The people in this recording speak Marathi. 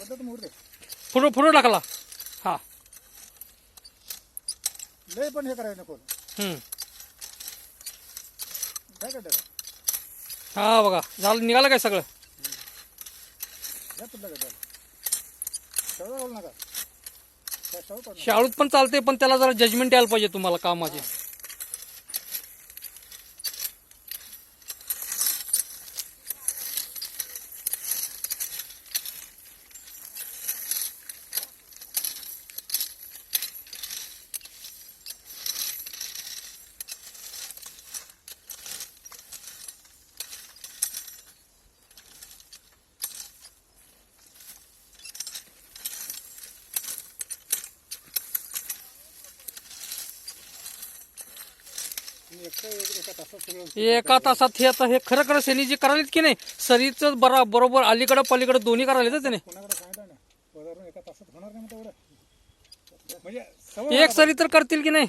पुढं पुढं टाकला हा लय पण हे करायचं नको हम्म काय करता हा बघा झालं निघालं काय सगळं या तुला करता सगळं बोल नका त्या सगळं करू नका. शाळूत पण चालते पण त्याला जरा जजमेंट यायला पाहिजे तुम्हाला कामाचे तुम्ही एका तासात सगळं एका तासात हे आता हे खरं खरं सेनी जे करायलेत की नाही सरीचं बरोबर अलीकडं पलीकडं दोन्ही करायलेत त्याने कोणाकडे सांगितलं ना बाजारून एका तासात होणार नाही म्हणता एवढं म्हणजे सवय एक सरी तर करतील की नाही